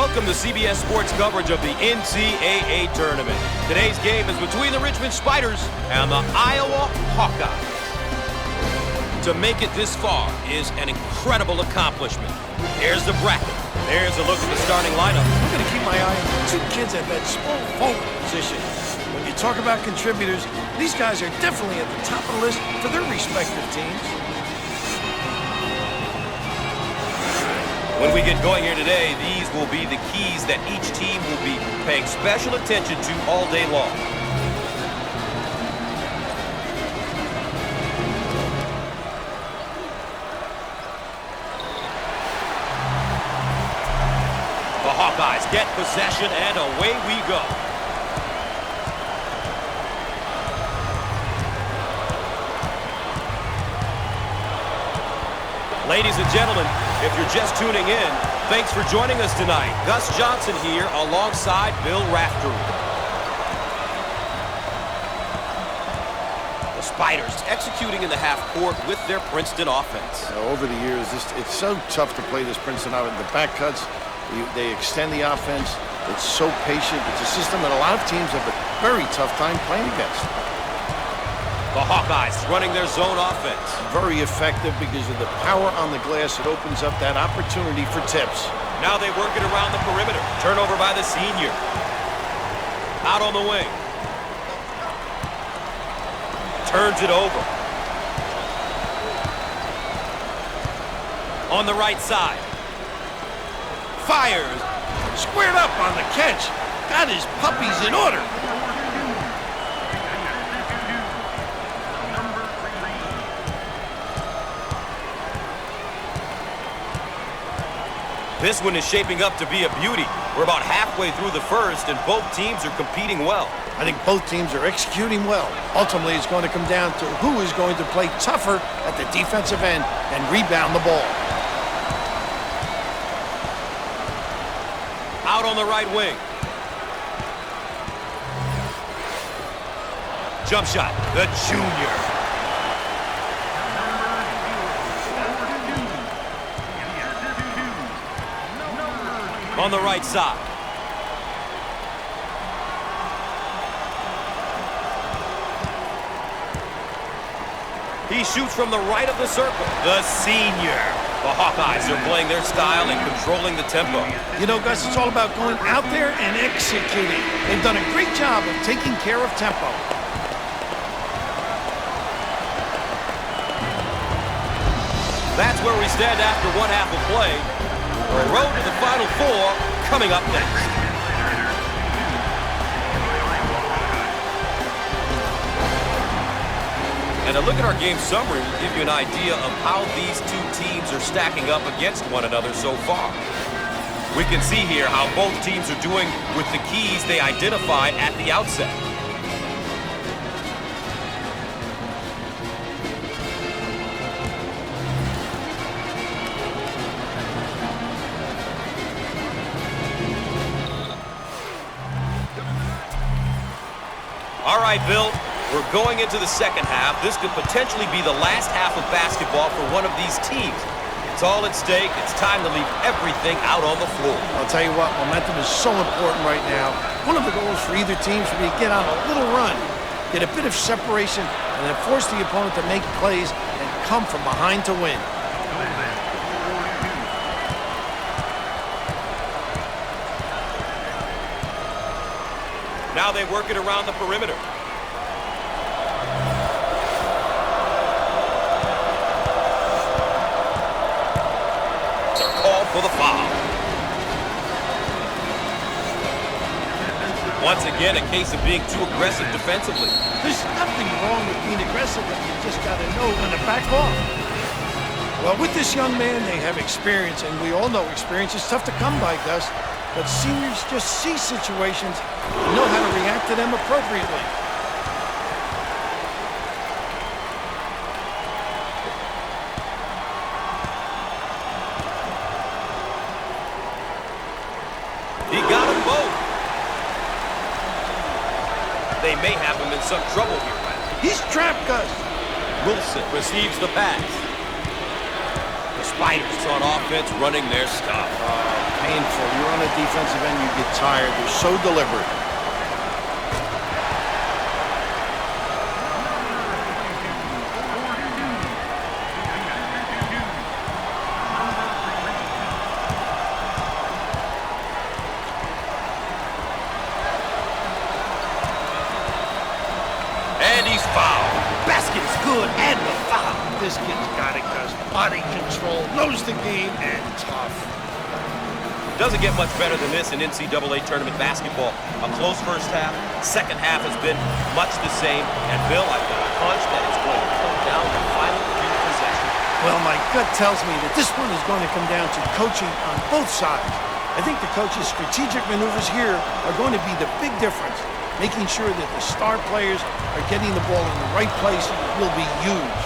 Welcome to CBS Sports coverage of the NCAA tournament. Today's game is between the Richmond Spiders and the Iowa Hawkeye. To make it this far is an incredible accomplishment. Here's the bracket. There's a look at the starting lineup. I'm going to keep my eye on two kids at that small forward position. When you talk about contributors, these guys are definitely at the top of the list for their respective teams. When we get going here today, these will be the keys that each team will be paying special attention to all day long. The Hawkeyes get possession, and away we go. Ladies and gentlemen, if you're just tuning in, thanks for joining us tonight. Gus Johnson here alongside Bill Raftery. The Spiders executing in the half court with their Princeton offense. Over the years, it's so tough to play this Princeton out. The back cuts, they extend the offense. It's so patient. It's a system that a lot of teams have a very tough time playing against. The Hawkeyes running their zone offense. Very effective because of the power on the glass. It opens up that opportunity for tips. Now they work it around the perimeter. Turnover by the senior. Out on the wing. Turns it over. On the right side. Fires. Squared up on the catch. Got his puppies in order. This one is shaping up to be a beauty. We're about halfway through the first, and both teams are competing well. I think both teams are executing well. Ultimately, it's going to come down to who is going to play tougher at the defensive end and rebound the ball. Out on the right wing. Jump shot, the junior. On the right side. He shoots from the right of the circle. The senior. The Hawkeyes are playing their style and controlling the tempo. You know, Gus, it's all about going out there and executing. They've done a great job of taking care of tempo. That's where we stand after one half of play. The road to the Final Four coming up next. And a look at our game summary will give you an idea of how these two teams are stacking up against one another so far. We can see here how both teams are doing with the keys they identified at the outset. All right, Bill, we're going into the second half. This could potentially be the last half of basketball for one of these teams. It's all at stake. It's time to leave everything out on the floor. I'll tell you what, momentum is so important right now. One of the goals for either team should be to get on a little run, get a bit of separation, and then force the opponent to make plays and come from behind to win. Now they work it around the perimeter. They're called for the foul. Once again, a case of being too aggressive defensively. There's nothing wrong with being aggressive, but you just got to know when to back off. Well, with this young man, they have experience, and we all know experience is tough to come by, Gus. But seniors just see situations and know how to react to them appropriately. He got them both. They may have him in some trouble here. He's trapped, Gus. Wilson receives the pass. The Spiders on offense running their stuff. Painful. You're on the defensive end, you get tired. They're so deliberate. And he's fouled. Basket is good, and the foul. This kid's got it, Gus. Body control, knows the game, and tough. Doesn't get much better than this in NCAA tournament basketball. A close first half. Second half has been much the same. And Bill, I've got a hunch that it's going to come down to final few possession. Well, my gut tells me that this one is going to come down to coaching on both sides. I think the coach's strategic maneuvers here are going to be the big difference. Making sure that the star players are getting the ball in the right place will be huge.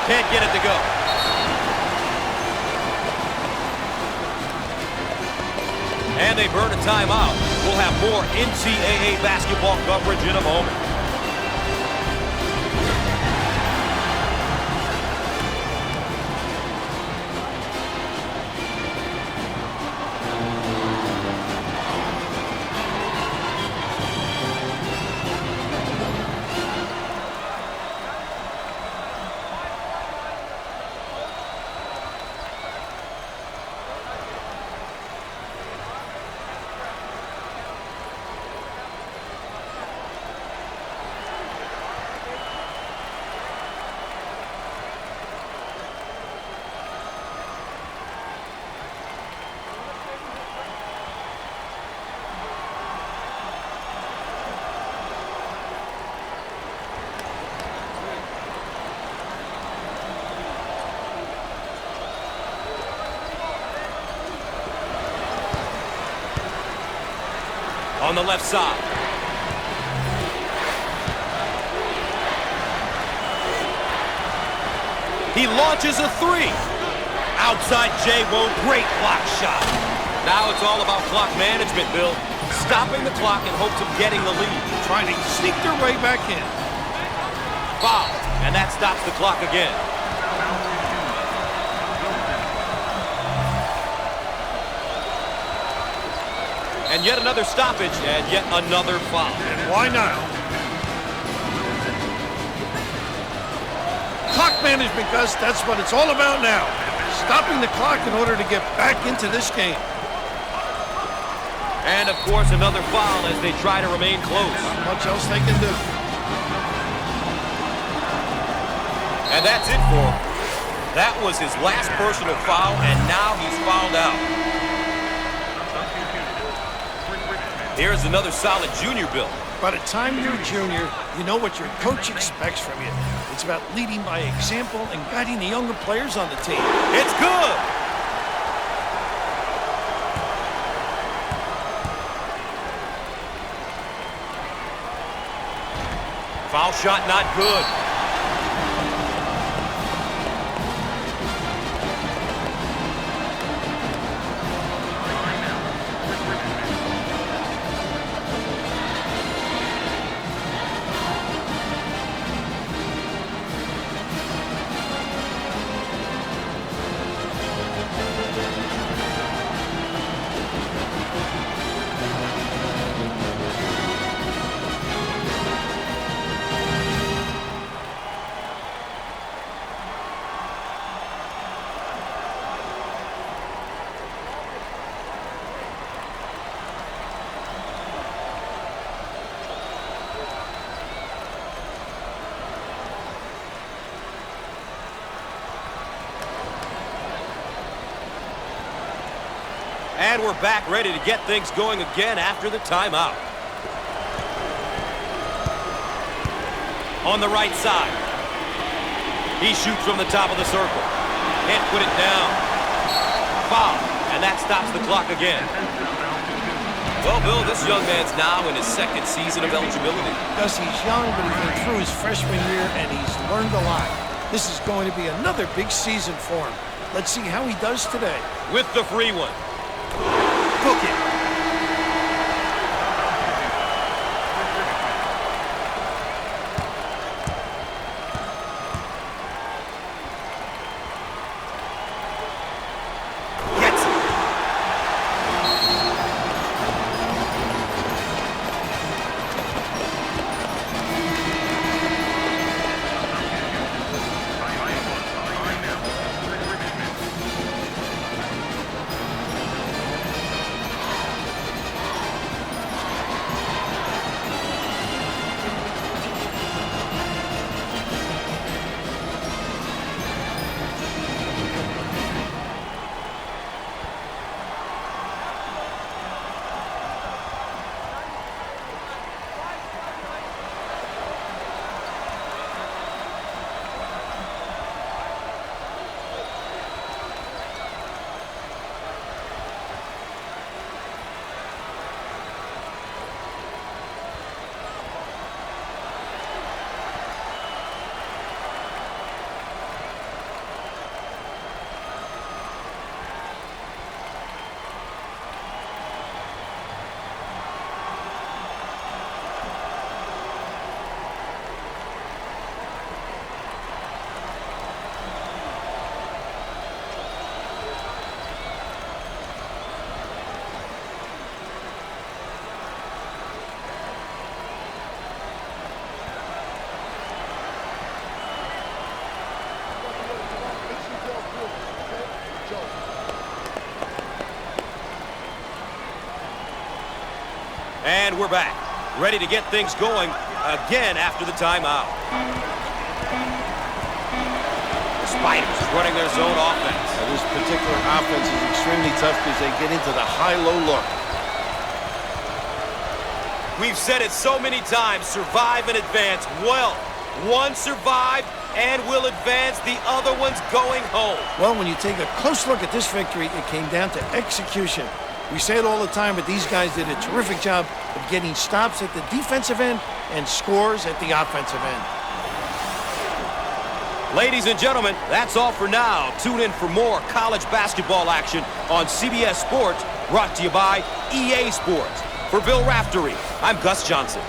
Can't get it to go. And they burn a timeout. We'll have more NCAA basketball coverage in a moment. On the left side. He launches a three. Outside J won't. Great block shot. Now it's all about clock management, Bill. Stopping the clock in hopes of getting the lead. Trying to sneak their way back in. Foul. And that stops the clock again. And yet another stoppage, and yet another foul. And why not? Clock management, Gus, that's what it's all about now. Stopping the clock in order to get back into this game. And, of course, another foul as they try to remain close. Not much else they can do. And that's it for him. That was his last personal foul, and now he's fouled out. Here's another solid junior, Bill. By the time you're a junior, you know what your coach expects from you. It's about leading by example and guiding the younger players on the team. It's good! Foul shot not good. And we're back ready to get things going again after the timeout. On the right side. He shoots from the top of the circle. Can't put it down. Foul. And that stops the clock again. Well, Bill, this young man's now in his second season of eligibility. Gus, he's young, but he's been through his freshman year, and he's learned a lot. This is going to be another big season for him. Let's see how he does today. With the free one. Book it. And we're back, ready to get things going again after the timeout. The Spiders running their zone offense. Now, this particular offense is extremely tough because they get into the high-low look. We've said it so many times, survive and advance. Well, one survived and will advance, the other one's going home. Well, when you take a close look at this victory, it came down to execution. We say it all the time, but these guys did a terrific job of getting stops at the defensive end and scores at the offensive end. Ladies and gentlemen, that's all for now. Tune in for more college basketball action on CBS Sports, brought to you by EA Sports. For Bill Raftery, I'm Gus Johnson.